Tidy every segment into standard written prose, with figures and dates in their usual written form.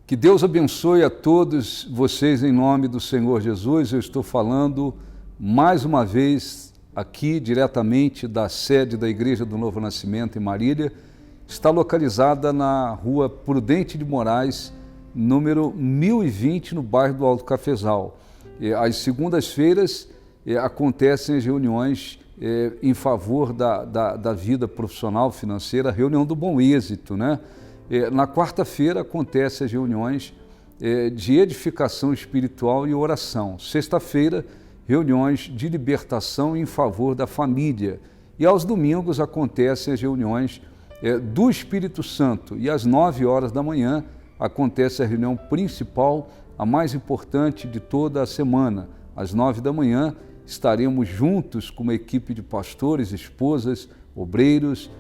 Que Deus abençoe a todos vocês em nome do Senhor Jesus. Eu estou falando mais uma vez aqui diretamente da sede da Igreja do Novo Nascimento em Marília. Está localizada na rua Prudente de Moraes, número 1020, no bairro do Alto Cafezal. Às segundas-feiras acontecem as reuniões em favor da vida profissional financeira, a reunião do Bom Êxito, né? Na quarta-feira acontecem as reuniões de edificação espiritual e oração. Sexta-feira, reuniões de libertação em favor da família. E aos domingos acontecem as reuniões do Espírito Santo. E às 9 horas da manhã acontece a reunião principal, a mais importante de toda a semana. Às 9 da manhã estaremos juntos com uma equipe de pastores, esposas, obreiros,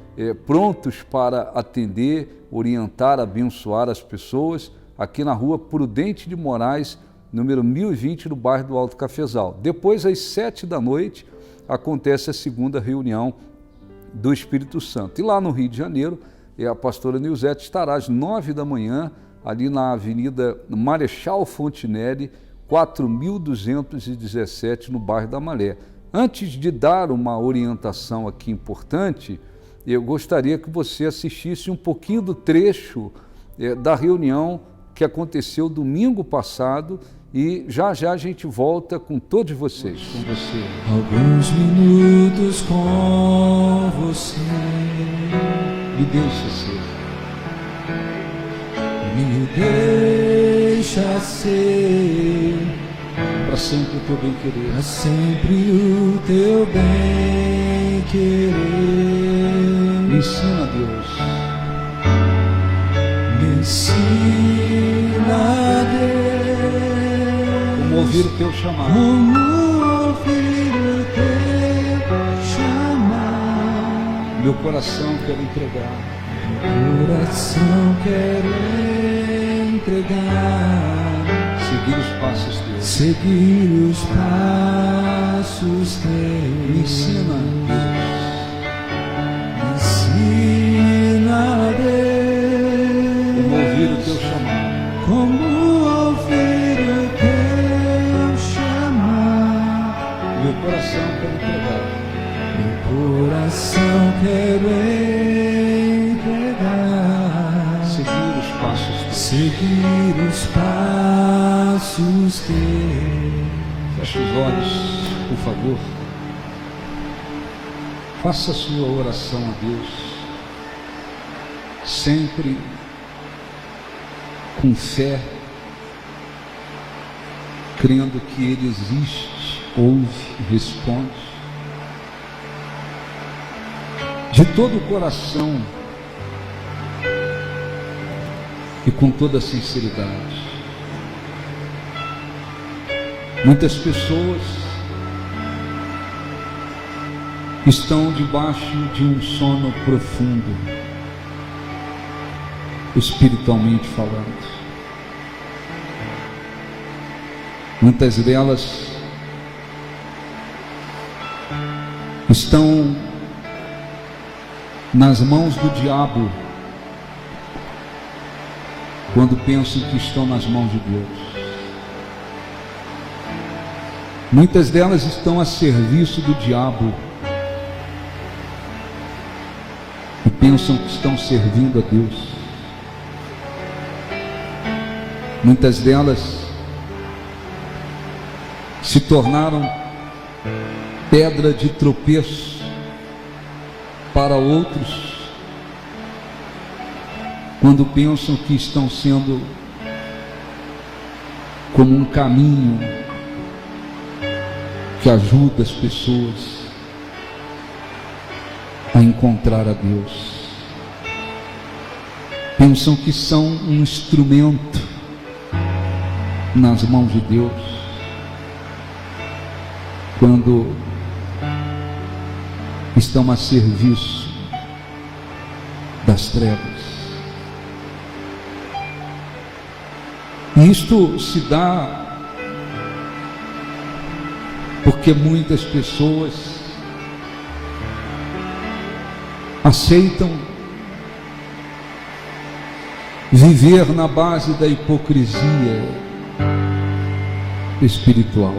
prontos para atender, orientar, abençoar as pessoas, aqui na rua Prudente de Moraes, número 1020, no bairro do Alto Cafezal. Depois, às 7 da noite, acontece a segunda reunião do Espírito Santo. E lá no Rio de Janeiro, a pastora Nilzete estará às 9 da manhã, ali na Avenida Marechal Fontinelli, 4217, no bairro da Malé. Antes de dar uma orientação aqui importante, eu gostaria que você assistisse um pouquinho do trecho da reunião que aconteceu domingo passado e já já a gente volta com todos vocês. Com você. Alguns minutos com você. Me deixa ser. Me deixa ser. Para sempre o teu bem-querer. Para sempre o teu bem-querer. Me ensina, Deus. Me ensina, Deus. Como ouvir o teu chamado. Como ouvir o teu chamado. Meu coração quero entregar. Meu coração quero entregar. Seguir os passos teus. Seguir os passos teus. Me ensina, Deus. Me ensina, Deus. Como ouvir o teu chamado. Como ouvir o teu chamado. Meu coração quero entregar. Meu coração quero entregar. Seguir os passos teus. Seguir os passos teus. Feche os olhos, por favor. Faça a sua oração a Deus, sempre com fé, crendo que Ele existe, ouve, responde. De todo o coração e com toda a sinceridade. Muitas pessoas estão debaixo de um sono profundo, espiritualmente falando. Muitas delas estão nas mãos do diabo, quando pensam que estão nas mãos de Deus. Muitas delas estão a serviço do diabo e pensam que estão servindo a Deus. Muitas delas se tornaram pedra de tropeço para outros, quando pensam que estão sendo como um caminho que ajuda as pessoas a encontrar a Deus. Pensam que são um instrumento nas mãos de Deus, quando estão a serviço das trevas. E isto se dá porque muitas pessoas aceitam viver na base da hipocrisia espiritual.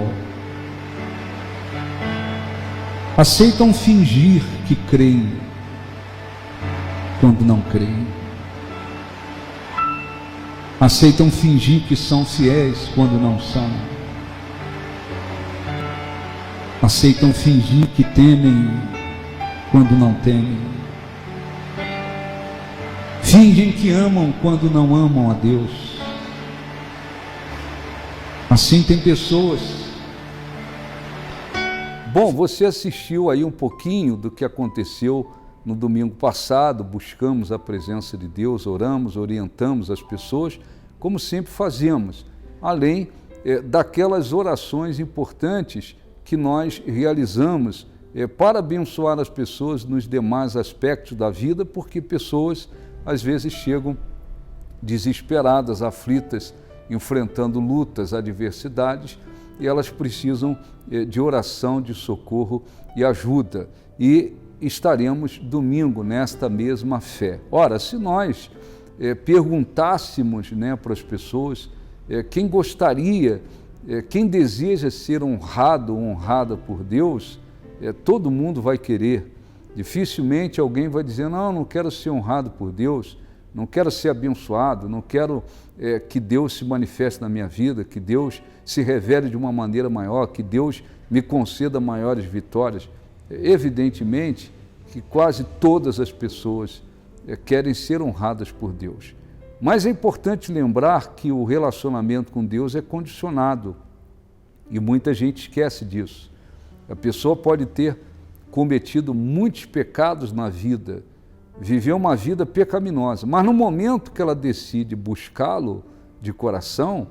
Aceitam fingir que creem quando não creem. Aceitam fingir que são fiéis quando não são. Aceitam fingir que temem quando não temem. Fingem que amam quando não amam a Deus. Assim tem pessoas. Bom, você assistiu aí um pouquinho do que aconteceu no domingo passado. Buscamos a presença de Deus, oramos, orientamos as pessoas, como sempre fazemos, além daquelas orações importantes que nós realizamos para abençoar as pessoas nos demais aspectos da vida, porque pessoas às vezes chegam desesperadas, aflitas, enfrentando lutas, adversidades, e elas precisam de oração, de socorro e ajuda. E estaremos domingo nesta mesma fé. Ora, se nós perguntássemos para as pessoas quem gostaria, quem deseja ser honrado ou honrada por Deus, todo mundo vai querer. Dificilmente alguém vai dizer, não quero ser honrado por Deus, não quero ser abençoado, não quero que Deus se manifeste na minha vida, que Deus se revele de uma maneira maior, que Deus me conceda maiores vitórias. Evidentemente que quase todas as pessoas querem ser honradas por Deus. Mas é importante lembrar que o relacionamento com Deus é condicionado e muita gente esquece disso. A pessoa pode ter cometido muitos pecados na vida, viveu uma vida pecaminosa, mas no momento que ela decide buscá-lo de coração,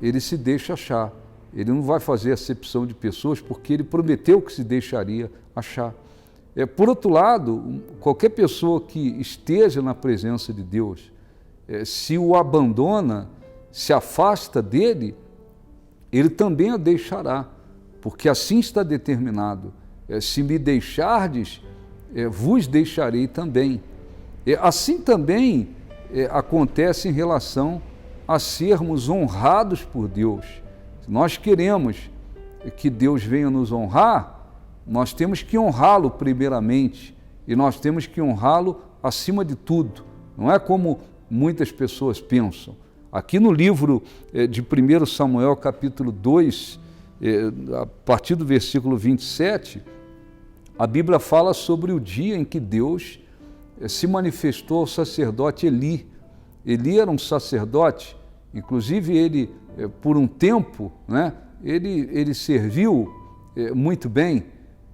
ele se deixa achar. Ele não vai fazer acepção de pessoas porque ele prometeu que se deixaria achar. Por outro lado, qualquer pessoa que esteja na presença de Deus, se o abandona, se afasta dele, ele também a deixará, porque assim está determinado. Se me deixardes, vos deixarei também. Assim também acontece em relação a sermos honrados por Deus. Se nós queremos que Deus venha nos honrar, nós temos que honrá-lo primeiramente, e nós temos que honrá-lo acima de tudo. Não é como muitas pessoas pensam. Aqui no livro de 1 Samuel, capítulo 2, a partir do versículo 27, a Bíblia fala sobre o dia em que Deus se manifestou ao sacerdote Eli. Eli era um sacerdote, inclusive ele, por um tempo, ele serviu muito bem,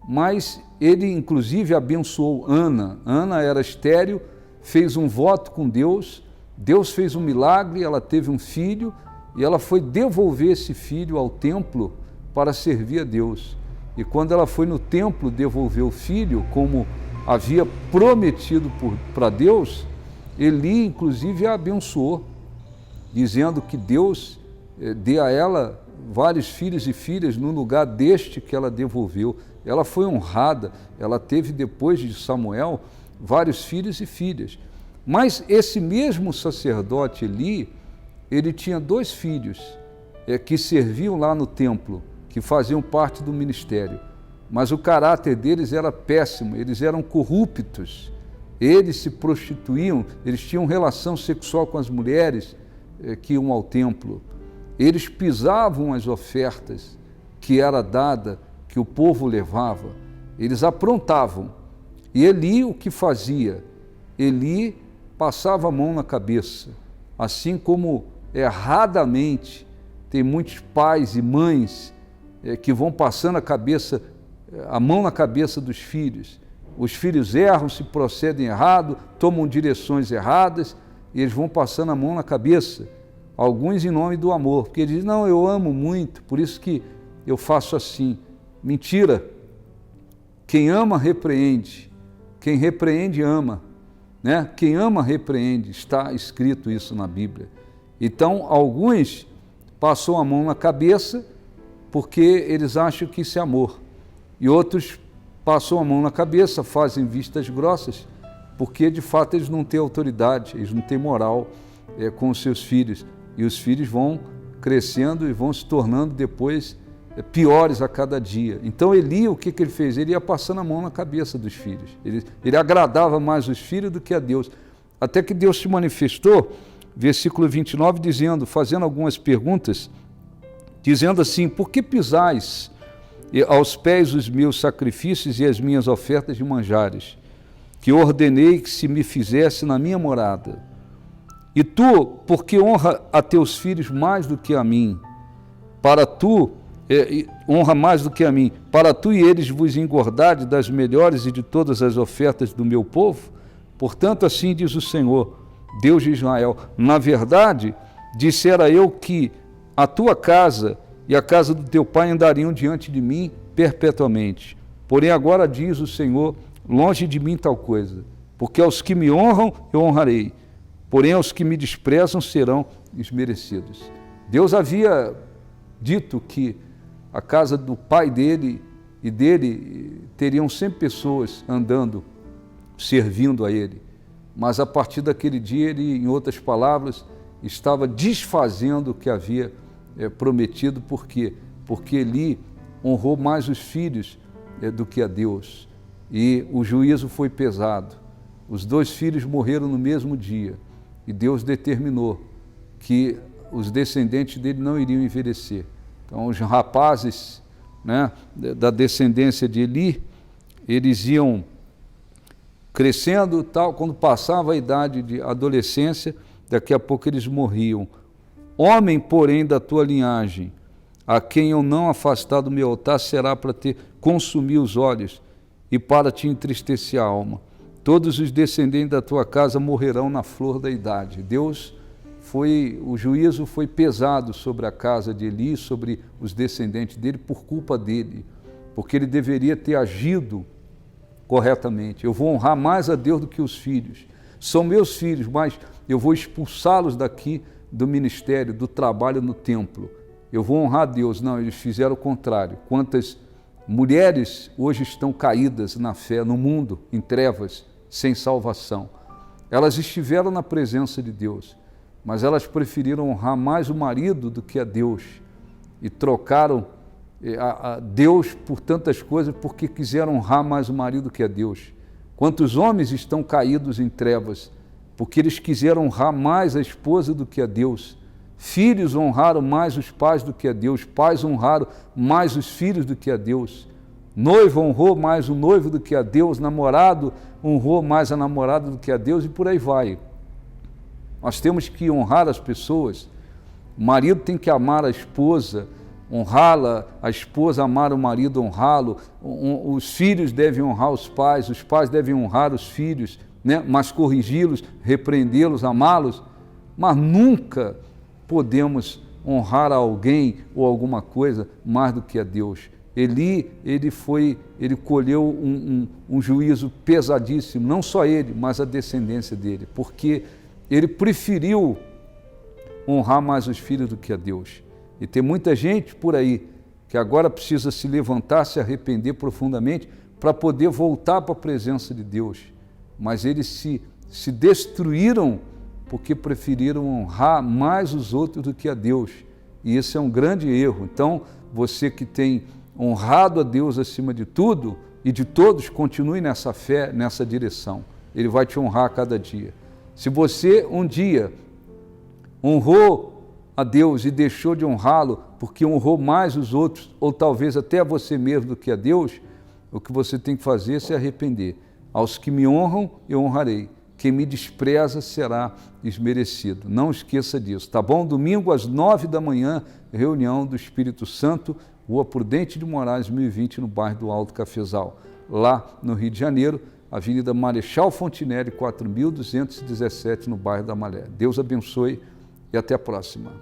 mas ele inclusive abençoou Ana. Ana era estéril, fez um voto com Deus, Deus fez um milagre, ela teve um filho e ela foi devolver esse filho ao templo para servir a Deus. E quando ela foi no templo devolver o filho, como havia prometido para Deus, Eli inclusive a abençoou, dizendo que Deus dê a ela vários filhos e filhas no lugar deste que ela devolveu. Ela foi honrada, ela teve depois de Samuel vários filhos e filhas. Mas esse mesmo sacerdote Eli, ele tinha 2 filhos que serviam lá no templo, que faziam parte do ministério. Mas o caráter deles era péssimo, eles eram corruptos, eles se prostituíam, eles tinham relação sexual com as mulheres que iam ao templo. Eles pisavam as ofertas que era dada, que o povo levava. Eles aprontavam. E Eli o que fazia? Eli passava a mão na cabeça, assim como erradamente tem muitos pais e mães que vão passando a mão na cabeça dos filhos. Os filhos erram, se procedem errado, tomam direções erradas e eles vão passando a mão na cabeça. Alguns em nome do amor, porque eles dizem, não, eu amo muito, por isso que eu faço assim. Mentira! Quem ama, repreende. Quem repreende, ama. Quem ama, repreende. Está escrito isso na Bíblia. Então, alguns passam a mão na cabeça porque eles acham que isso é amor. E outros passam a mão na cabeça, fazem vistas grossas, porque de fato eles não têm autoridade, eles não têm moral. com os seus filhos. E os filhos vão crescendo e vão se tornando depois piores a cada dia. Então Eli, o que ele fez? Ele ia passando a mão na cabeça dos filhos. Ele agradava mais os filhos do que a Deus. Até que Deus se manifestou, versículo 29, fazendo algumas perguntas, dizendo assim: por que pisais aos pés os meus sacrifícios e as minhas ofertas de manjares, que ordenei que se me fizesse na minha morada? E tu, porque honra a teus filhos mais do que a mim, honra mais do que a mim, para tu e eles vos engordardes das melhores e de todas as ofertas do meu povo? Portanto, assim diz o Senhor, Deus de Israel: na verdade, dissera eu que a tua casa e a casa do teu pai andariam diante de mim perpetuamente. Porém, agora diz o Senhor: longe de mim tal coisa, porque aos que me honram eu honrarei, porém aos que me desprezam serão desmerecidos. Deus havia dito que a casa do pai dele e dele teriam sempre pessoas andando, servindo a ele. Mas a partir daquele dia, ele, em outras palavras, estava desfazendo o que havia prometido. Por quê? Porque Eli honrou mais os filhos do que a Deus. E o juízo foi pesado. Os 2 filhos morreram no mesmo dia. E Deus determinou que os descendentes dele não iriam envelhecer. Então, os rapazes, né, da descendência de Eli, eles iam crescendo, tal, quando passava a idade de adolescência, daqui a pouco eles morriam. Homem, porém, da tua linhagem, a quem eu não afastar do meu altar, será para te consumir os olhos e para te entristecer a alma. Todos os descendentes da tua casa morrerão na flor da idade. O juízo foi pesado sobre a casa de Eli, sobre os descendentes dele, por culpa dele, porque ele deveria ter agido corretamente. Eu vou honrar mais a Deus do que os filhos. São meus filhos, mas eu vou expulsá-los daqui do ministério, do trabalho no templo. Eu vou honrar a Deus. Não, eles fizeram o contrário. Quantas mulheres hoje estão caídas na fé, no mundo, em trevas, sem salvação. Elas estiveram na presença de Deus, mas elas preferiram honrar mais o marido do que a Deus e trocaram a Deus por tantas coisas porque quiseram honrar mais o marido do que a Deus. Quantos homens estão caídos em trevas porque eles quiseram honrar mais a esposa do que a Deus. Filhos honraram mais os pais do que a Deus, pais honraram mais os filhos do que a Deus. Noivo honrou mais o noivo do que a Deus, namorado honrou mais a namorada do que a Deus, e por aí vai. Nós temos que honrar as pessoas. O marido tem que amar a esposa, honrá-la, a esposa amar o marido, honrá-lo. Os filhos devem honrar os pais devem honrar os filhos, né? Mas corrigi-los, repreendê-los, amá-los. Mas nunca podemos honrar alguém ou alguma coisa mais do que a Deus. Eli, ele colheu um juízo pesadíssimo, não só ele, mas a descendência dele, porque ele preferiu honrar mais os filhos do que a Deus. E tem muita gente por aí que agora precisa se levantar, se arrepender profundamente para poder voltar para a presença de Deus. Mas eles se destruíram porque preferiram honrar mais os outros do que a Deus. E esse é um grande erro. Então, você que tem honrado a Deus acima de tudo e de todos, continue nessa fé, nessa direção. Ele vai te honrar a cada dia. Se você um dia honrou a Deus e deixou de honrá-lo porque honrou mais os outros, ou talvez até a você mesmo do que a Deus, o que você tem que fazer é se arrepender. Aos que me honram, eu honrarei. Quem me despreza será desmerecido. Não esqueça disso, tá bom? Domingo às 9 da manhã, reunião do Espírito Santo, Rua Prudente de Moraes, 1020, no bairro do Alto Cafezal. Lá no Rio de Janeiro, Avenida Marechal Fontinelli, 4217, no bairro da Malé. Deus abençoe e até a próxima.